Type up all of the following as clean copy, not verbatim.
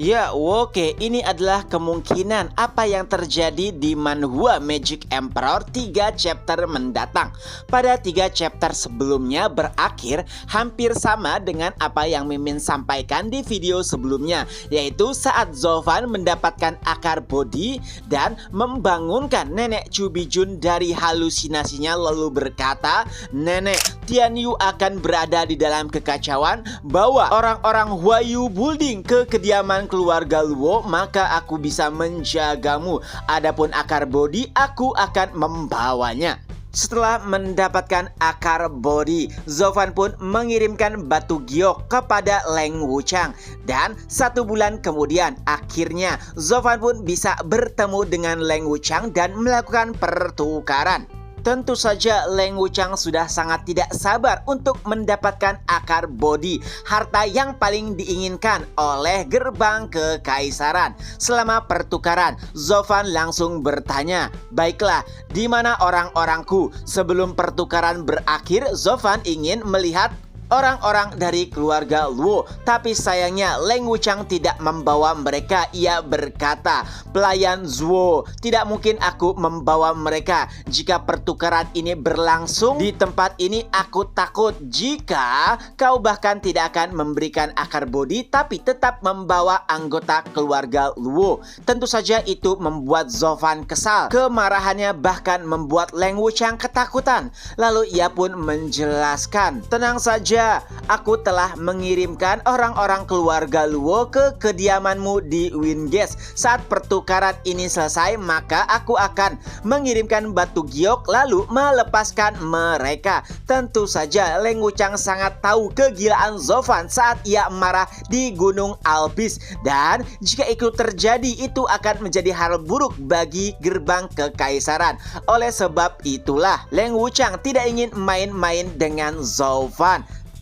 Ya, oke, ini adalah kemungkinan apa yang terjadi di manhwa Magic Emperor 3 chapter mendatang. Pada 3 chapter sebelumnya berakhir hampir sama dengan apa yang Mimin sampaikan di video sebelumnya, yaitu saat Zovan mendapatkan akar bodi dan membangunkan Nenek Chubijun dari halusinasinya lalu berkata, "Nenek, Tian Yu akan berada di dalam kekacauan, bawa orang-orang Huayu Building ke kediaman keluarga Luo, maka aku bisa menjagamu. Adapun akar bodi, aku akan membawanya." Setelah mendapatkan akar bodi, Zovan pun mengirimkan batu giok kepada Leng Wuchang. Dan 1 bulan kemudian, akhirnya Zovan pun bisa bertemu dengan Leng Wuchang dan melakukan pertukaran. Tentu saja Leng Wuchang sudah sangat tidak sabar untuk mendapatkan akar bodi, harta yang paling diinginkan oleh gerbang kekaisaran. Selama pertukaran, Zovan langsung bertanya, "Baiklah, di mana orang-orangku?" Sebelum pertukaran berakhir, Zovan ingin melihat orang-orang dari keluarga Luo, tapi sayangnya Leng Wuchang tidak membawa mereka. Ia berkata, "Pelayan Zuo, tidak mungkin aku membawa mereka. Jika pertukaran ini berlangsung di tempat ini, aku takut jika kau bahkan tidak akan memberikan akar bodi tapi tetap membawa anggota keluarga Luo." Tentu saja itu membuat Zovan kesal. Kemarahannya bahkan membuat Leng Wuchang ketakutan. Lalu ia pun menjelaskan, "Tenang saja, aku telah mengirimkan orang-orang keluarga Luo ke kediamanmu di Wingate. Saat pertukaran ini selesai, maka aku akan mengirimkan batu giok lalu melepaskan mereka." Tentu saja Leng Wuchang sangat tahu kegilaan Zovan saat ia marah di Gunung Albis, dan jika itu terjadi, itu akan menjadi hal buruk bagi gerbang kekaisaran. Oleh sebab itulah Leng Wuchang tidak ingin main-main dengan Zovan.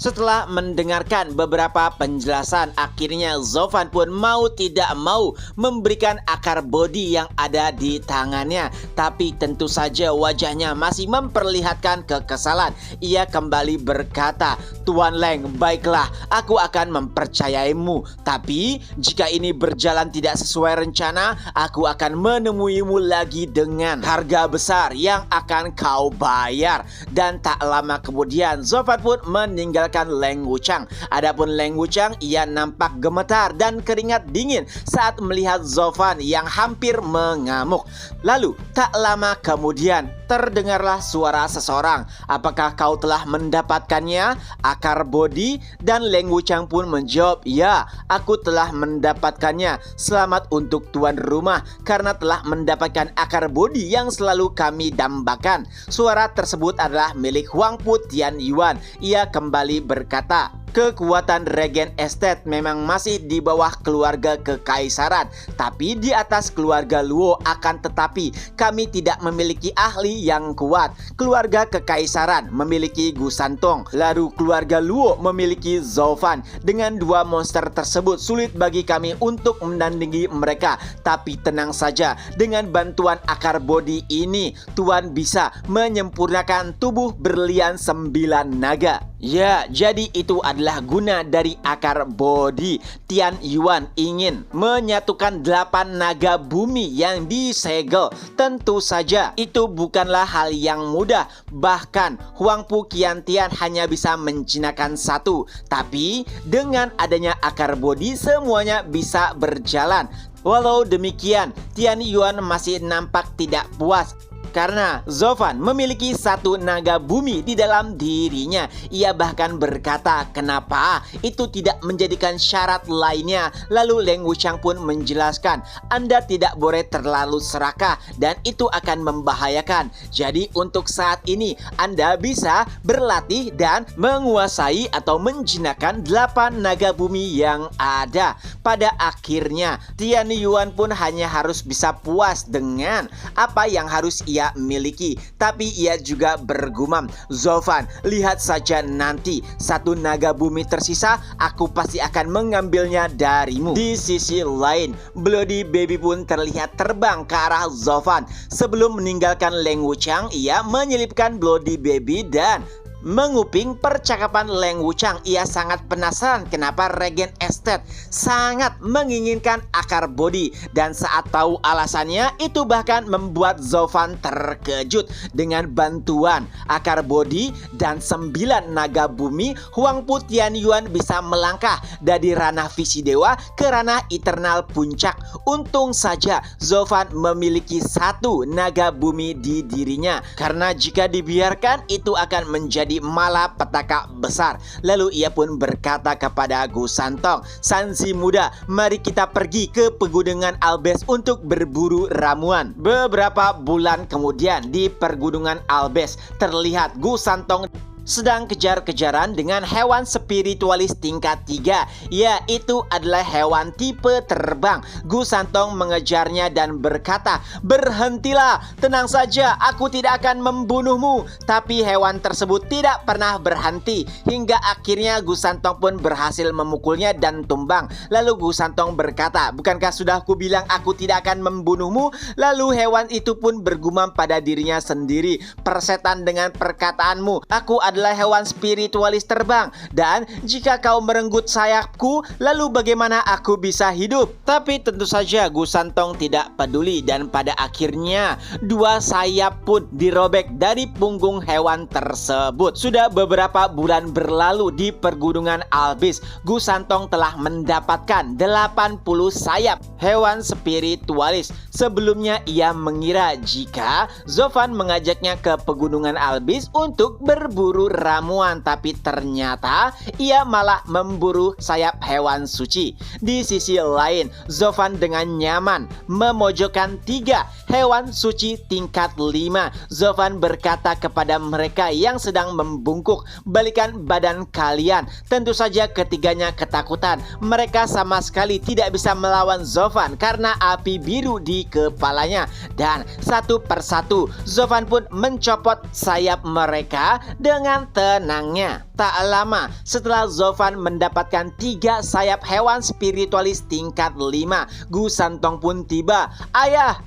Setelah mendengarkan beberapa penjelasan, akhirnya Zovan pun mau tidak mau memberikan akar bodi yang ada di tangannya. Tapi tentu saja wajahnya masih memperlihatkan kekesalan. Ia kembali berkata, "Tuan Leng, baiklah, aku akan mempercayaimu. Tapi jika ini berjalan tidak sesuai rencana, aku akan menemuimu lagi dengan harga besar yang akan kau bayar." Dan tak lama kemudian Zovan pun meninggalkan Leng Wuchang. Adapun Leng Wuchang, ia nampak gemetar dan keringat dingin saat melihat Zovan yang hampir mengamuk. Lalu tak lama kemudian terdengarlah suara seseorang. "Apakah kau telah mendapatkannya, akar bodi?" Dan Leng Wuchang pun menjawab, "Ya, aku telah mendapatkannya. Selamat untuk tuan rumah karena telah mendapatkan akar bodi yang selalu kami dambakan." Suara tersebut adalah milik Huangpu Tianyuan. Ia kembali berkata, "Kekuatan Regen Estate memang masih di bawah keluarga kekaisaran, tapi di atas keluarga Luo. Akan tetapi kami tidak memiliki ahli yang kuat. Keluarga kekaisaran memiliki Gu Santong, lalu keluarga Luo memiliki Zovan. Dengan 2 monster tersebut sulit bagi kami untuk menandingi mereka. Tapi tenang saja, dengan bantuan akar bodi ini Tuan bisa menyempurnakan tubuh berlian 9 naga." Ya, jadi itu adalah guna dari akar bodi. Tianyuan ingin menyatukan 8 naga bumi yang disegel. Tentu saja itu bukanlah hal yang mudah. Bahkan Huangpu Qiantian hanya bisa menjinakkan 1. Tapi dengan adanya akar bodi semuanya bisa berjalan. Walau demikian, Tianyuan masih nampak tidak puas karena Zovan memiliki 1 naga bumi di dalam dirinya. Ia bahkan berkata, "Kenapa itu tidak menjadikan syarat lainnya?" Lalu Leng Wuchang pun menjelaskan, "Anda tidak boleh terlalu serakah dan itu akan membahayakan. Jadi untuk saat ini Anda bisa berlatih dan menguasai atau menjinakkan 8 naga bumi yang ada." Pada akhirnya Tianyuan pun hanya harus bisa puas dengan apa yang harus ia miliki. Tapi ia juga bergumam, "Zovan, lihat saja nanti 1 naga bumi tersisa, aku pasti akan mengambilnya darimu." Di sisi lain, Bloody Baby pun terlihat terbang ke arah Zovan. Sebelum meninggalkan Leng Wuchang, ia menyelipkan Bloody Baby dan Menguping percakapan Leng Wuchang, ia sangat penasaran kenapa Regen Estate sangat menginginkan akar bodi. Dan saat tahu alasannya, itu bahkan membuat Zovan terkejut. Dengan bantuan akar bodi dan 9 naga bumi, Huang Pu Tianyuan bisa melangkah dari ranah visi dewa ke ranah eternal puncak. Untung saja Zovan memiliki 1 naga bumi di dirinya, karena jika dibiarkan itu akan menjadi malapetaka besar. Lalu ia pun berkata kepada Gu Santong, "Sanzi muda, mari kita pergi ke pegunungan Albes untuk berburu ramuan." Beberapa bulan kemudian di pergunungan Albes terlihat Gu Santong sedang kejar-kejaran dengan hewan spiritualis tingkat 3, yaitu adalah hewan tipe terbang. Gu Santong mengejarnya dan berkata, "Berhentilah, tenang saja, aku tidak akan membunuhmu." Tapi hewan tersebut tidak pernah berhenti, hingga akhirnya Gu Santong pun berhasil memukulnya dan tumbang. Lalu Gu Santong berkata, "Bukankah sudah aku bilang aku tidak akan membunuhmu?" Lalu hewan itu pun bergumam pada dirinya sendiri, "Persetan dengan perkataanmu, aku adalah hewan spiritualis terbang, dan jika kau merenggut sayapku, lalu bagaimana aku bisa hidup?" Tapi tentu saja Gu Santong tidak peduli, dan pada akhirnya 2 sayap pun dirobek dari punggung hewan tersebut. Sudah beberapa bulan berlalu di pergunungan Albis, Gu Santong telah mendapatkan 80 sayap hewan spiritualis. Sebelumnya ia mengira jika Zovan mengajaknya ke pegunungan Albis untuk berburu ramuan, tapi ternyata ia malah memburu sayap hewan suci. Di sisi lain, Zovan dengan nyaman memojokkan 3 hewan suci tingkat 5. Zovan berkata kepada mereka yang sedang membungkuk, "Balikan badan kalian." Tentu saja ketiganya ketakutan. Mereka sama sekali tidak bisa melawan Zovan karena api biru di kepalanya. Dan satu persatu Zovan pun mencopot sayap mereka dengan tenangnya. Tak lama setelah Zovan mendapatkan 3 sayap hewan spiritualis tingkat 5, Gu Santong pun tiba. Ayah,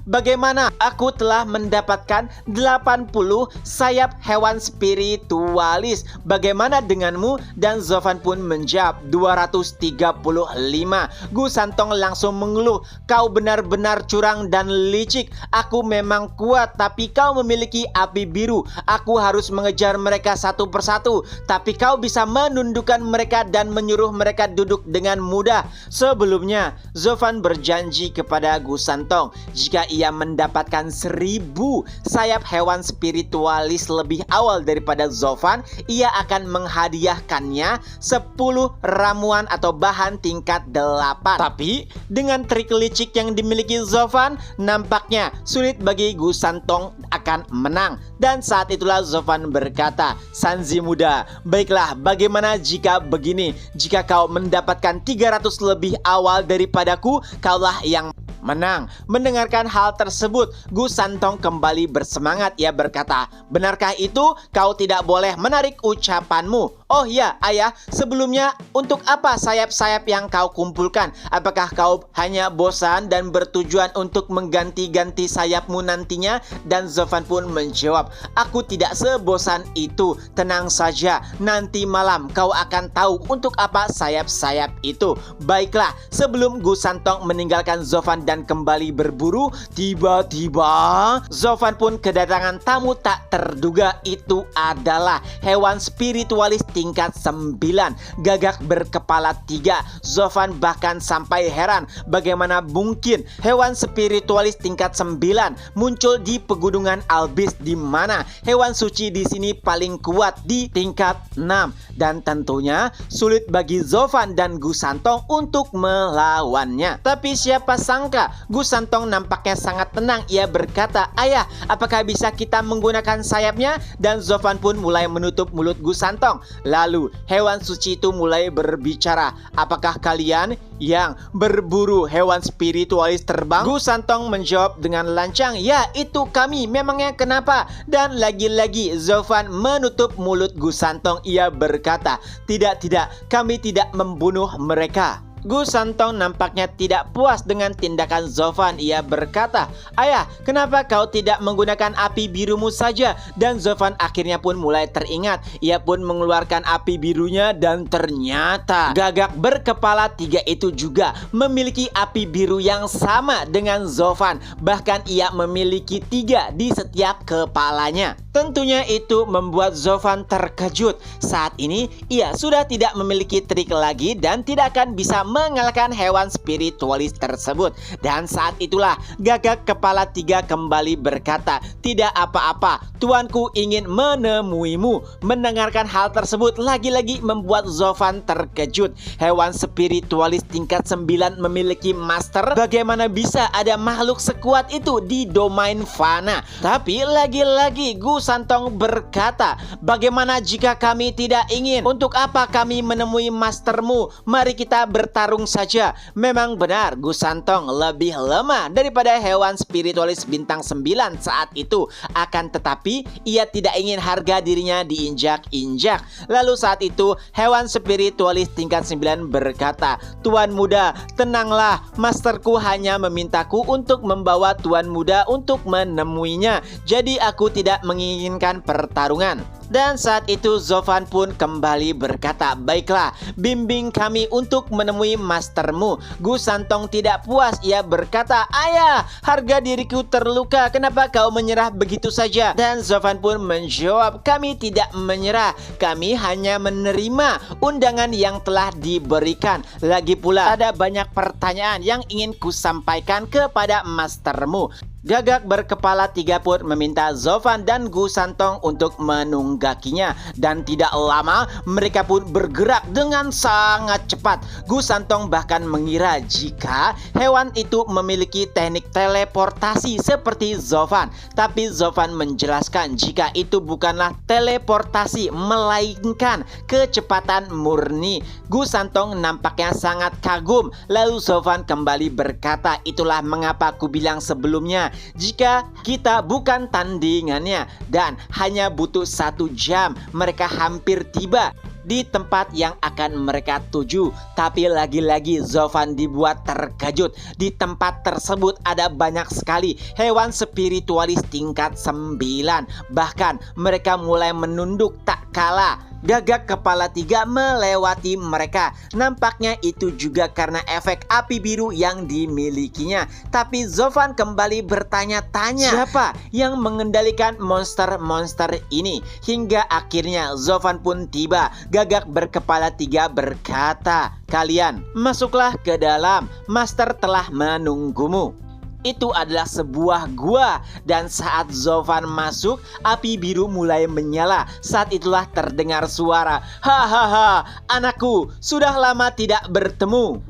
bagaimana? Aku telah mendapatkan 80 sayap hewan spiritualis. Bagaimana denganmu?" Dan Zovan pun menjawab, 235. Gu Santong langsung mengeluh, "Kau benar-benar curang dan licik. Aku memang kuat, tapi kau memiliki api biru. Aku harus mengejar mereka satu persatu, tapi kau bisa menundukkan mereka dan menyuruh mereka duduk dengan mudah." Sebelumnya, Zovan berjanji kepada Gu Santong jika ia mendapatkan 1000 sayap hewan spiritualis lebih awal daripada Zovan, ia akan menghadiahkannya 10 ramuan atau bahan tingkat 8. Tapi dengan trik licik yang dimiliki Zovan, nampaknya sulit bagi Gu Santong akan menang. Dan saat itulah Zovan berkata, "Sanzi muda, baiklah, bagaimana jika begini? Jika kau mendapatkan 300 lebih awal daripadaku, kaulah yang menang." Mendengarkan hal tersebut, Gu Santong kembali bersemangat. Ia berkata, "Benarkah itu? Kau tidak boleh menarik ucapanmu." "Oh ya, ayah, sebelumnya untuk apa sayap-sayap yang kau kumpulkan? Apakah kau hanya bosan dan bertujuan untuk mengganti-ganti sayapmu nantinya?" Dan Zovan pun menjawab, "Aku tidak sebosan itu. Tenang saja, nanti malam kau akan tahu untuk apa sayap-sayap itu." Baiklah, sebelum Gu Santong meninggalkan Zovan dan kembali berburu, tiba-tiba Zovan pun kedatangan tamu tak terduga. Itu adalah hewan spiritualis tingkat 9, gagak berkepala 3. Zovan bahkan sampai heran bagaimana mungkin hewan spiritualis tingkat 9 muncul di pegunungan Albis, di mana hewan suci di sini paling kuat di tingkat 6, dan tentunya sulit bagi Zovan dan Gu Santong untuk melawannya. Tapi siapa sangka Gu Santong nampaknya sangat tenang. Ia berkata, "Ayah, apakah bisa kita menggunakan sayapnya?" Dan Zovan pun mulai menutup mulut Gu Santong. Lalu hewan suci itu mulai berbicara, "Apakah kalian yang berburu hewan spiritualis terbang?" Gu Santong menjawab dengan lancang, "Ya, itu kami. Memangnya kenapa?" Dan lagi-lagi Zovan menutup mulut Gu Santong. Ia berkata, tidak, kami tidak membunuh mereka." Gu Santong nampaknya tidak puas dengan tindakan Zovan. Ia berkata, "Ayah, kenapa kau tidak menggunakan api birumu saja?" Dan Zovan akhirnya pun mulai teringat. Ia pun mengeluarkan api birunya dan ternyata Gagak berkepala 3 itu juga memiliki api biru yang sama dengan Zovan. Bahkan ia memiliki 3 di setiap kepalanya. Tentunya itu membuat Zovan terkejut. Saat ini ia sudah tidak memiliki trik lagi dan tidak akan bisa mengalahkan hewan spiritualis tersebut. Dan saat itulah Gagak kepala 3 kembali berkata, "Tidak apa-apa, tuanku ingin menemuimu." Mendengarkan hal tersebut lagi-lagi membuat Zovan terkejut. Hewan spiritualis tingkat 9 memiliki master. Bagaimana bisa ada makhluk sekuat itu di domain fana? Tapi lagi-lagi Gu Santong berkata, "Bagaimana jika kami tidak ingin? Untuk apa kami menemui mastermu? Mari kita bertarung saja." Memang benar Gu Santong lebih lemah daripada hewan spiritualis bintang 9 saat itu. Akan tetapi ia tidak ingin harga dirinya diinjak-injak. Lalu saat itu hewan spiritualis tingkat 9 berkata, "Tuan muda, tenanglah. Masterku hanya memintaku untuk membawa tuan muda untuk menemuinya. Jadi aku tidak menginginkan pertarungan." Dan saat itu Zovan pun kembali berkata, "Baiklah, bimbing kami untuk menemui mastermu." Gu Santong tidak puas. Ia berkata, "Ayah, harga diriku terluka. Kenapa kau menyerah begitu saja?" Dan Zovan pun menjawab, "Kami tidak menyerah. Kami hanya menerima undangan yang telah diberikan. Lagi pula ada banyak pertanyaan yang ingin kusampaikan kepada mastermu." Gagak berkepala 3 pun meminta Zovan dan Gu Santong untuk menunggakinya. Dan tidak lama mereka pun bergerak dengan sangat cepat. Gu Santong bahkan mengira jika hewan itu memiliki teknik teleportasi seperti Zovan. Tapi Zovan menjelaskan jika itu bukanlah teleportasi melainkan kecepatan murni. Gu Santong nampaknya sangat kagum. Lalu Zovan kembali berkata, "Itulah mengapa aku bilang sebelumnya, jika kita bukan tandingannya." Dan hanya butuh 1 jam mereka hampir tiba di tempat yang akan mereka tuju. Tapi lagi-lagi Zovan dibuat terkejut. Di tempat tersebut ada banyak sekali hewan spiritualis tingkat 9. Bahkan mereka mulai menunduk tak kalah Gagak kepala 3 melewati mereka. Nampaknya itu juga karena efek api biru yang dimilikinya. Tapi Zovan kembali bertanya-tanya, siapa yang mengendalikan monster-monster ini? Hingga akhirnya Zovan pun tiba. Gagak berkepala 3 berkata, "Kalian masuklah ke dalam, Master telah menunggumu." Itu adalah sebuah gua, dan saat Zovan masuk, api biru mulai menyala. Saat itulah terdengar suara, "Hahaha, anakku, sudah lama tidak bertemu."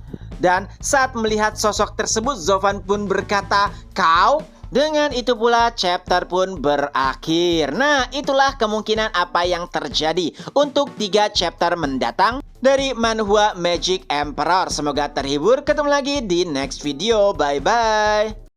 Dan saat melihat sosok tersebut, Zovan pun berkata, "Kau?" Dengan itu pula chapter pun berakhir. Nah, itulah kemungkinan apa yang terjadi untuk 3 chapter mendatang dari manhwa Magic Emperor. Semoga terhibur. Ketemu lagi di next video. Bye-bye.